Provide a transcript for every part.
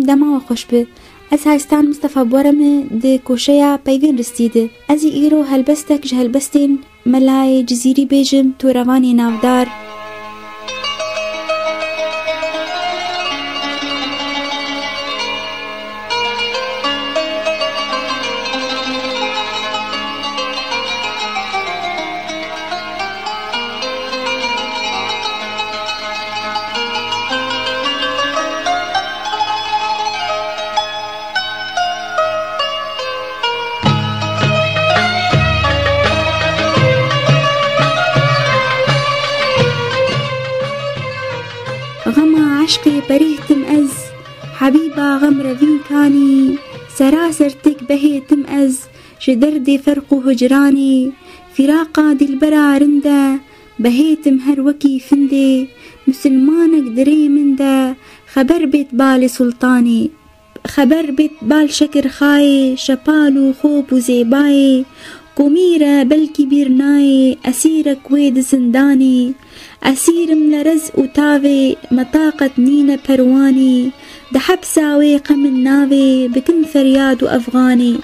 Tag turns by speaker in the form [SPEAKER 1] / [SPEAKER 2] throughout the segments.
[SPEAKER 1] دما و خوش به. از هایستان مصطفى بورم ده کوشیا پیوین رسیده. از ایرو هلبستک جه هلبستین ملای جزیری بیجم تو روانی نافدار. غما عشقي بريتم أز حبيبة غم رفين كاني سراسرتك بهيتم أز شدردي فرق هجراني فراقا دي البرا رندا بهيتم هروكي فندي مسلمانك دري من دا خبر بيت بالي سلطاني خبر بيت بال شكر خاي شبالو خوب وزيباي قميرة بلكي بيرناي أسيرك ويد زنداني أسير من رزق وتافي مطاقة نينا برواني دحب ساوي قم النافي بكم فرياد وأفغاني.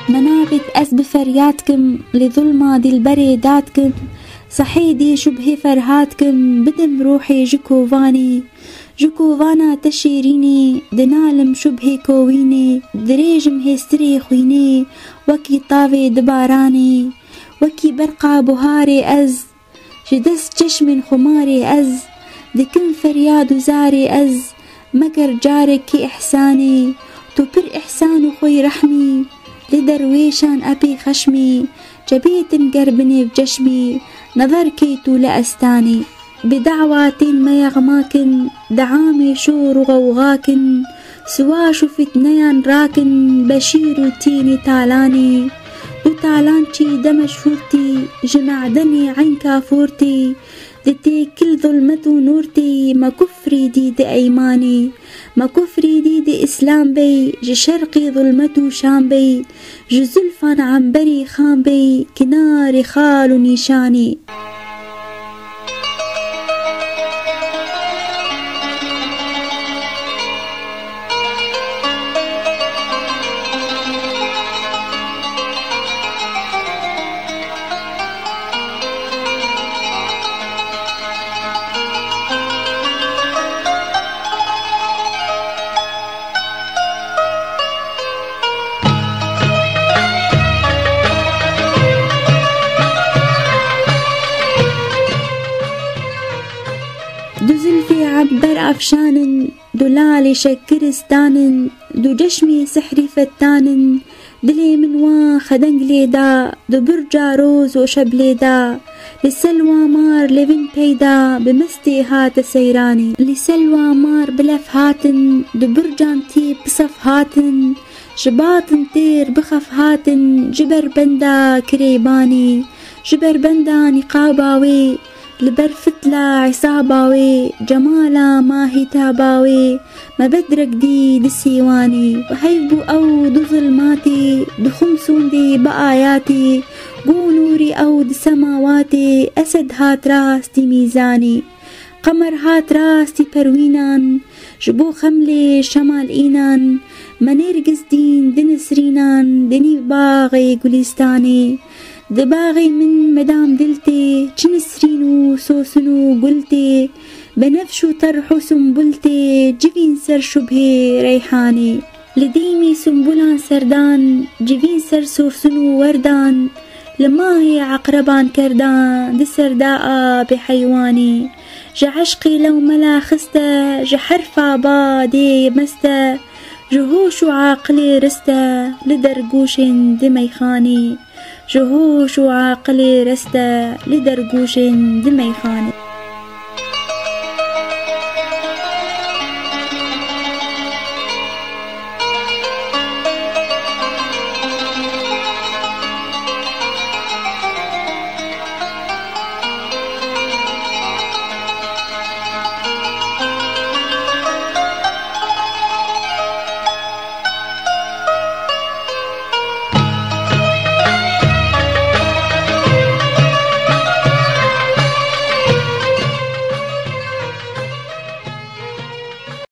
[SPEAKER 1] منابت أس بفرياتكم لظلمة دي البري داتكم صحيدي شبه فرهاتكم بدم روحي جكوفاني جكوفانا تشيريني دنالم شبه كويني دريجم هستري خويني وكي طافي دباراني وكي برقى بهاري أز جدس جشم خماري أز دكم فرياد وزاري أز مكر جارك كي إحساني تبر إحسان خوي رحمي لدرويشان أبي خشمي جبيت قربني بجشمي نظر كيتو لأستاني بدعوات ما يغماكن دعامي شور وغوغاكن سوا شفت نيان راكن بشير تيني تالاني دو تالانشي دمش فورتي جمعدني عين كافورتي دتي كل ظلمته نورتي ما كفري دي أيماني ما كفري دي إسلام بي جي شرقي ظلمته شام بي جي زلفان عنبري خام بي كناري خال ونيشاني. دو زلفي عبر أفشان دو لالي شكرستان دو جشمي سحري فتان دلي من وا خدنجلي دا دو برجا روز وشبلي دا لسلوى مار لبن بيدا بمستي هات سيراني لسلوى مار بلف هاتن دو برجان تي بصف هاتن شباطن تير بخف هاتن جبر بندا كريباني جبر بندا نقاباوي لبر فتلة عصاباوي جمالا ما هتاباوي ما بدرك دي دسيواني وحيبو أو دو ظلماتي دو خمسون دي بآياتي قو نوري أو دي سماواتي أسد هات راس دي ميزاني قمر هات راس دي پروينان جبو خملي شمال إينان منيرقز دين دنسرينان دني باغي قليستاني دباغي من مدام دلتي چنسرينو سوسنو قلتي بنفشو طرحو سنبلتي جبين سر شبه ريحاني لديمي سنبلان سردان جبين سر سوسنو وردان لما هي عقربان كردان دي سرداء بحيواني جعشقي لو ملا خستا جحرفا بادي مستا جهوش عاقلي رستا لدرقوش دميخاني جهوش عاقلي رستا لدرقوش دميخاني.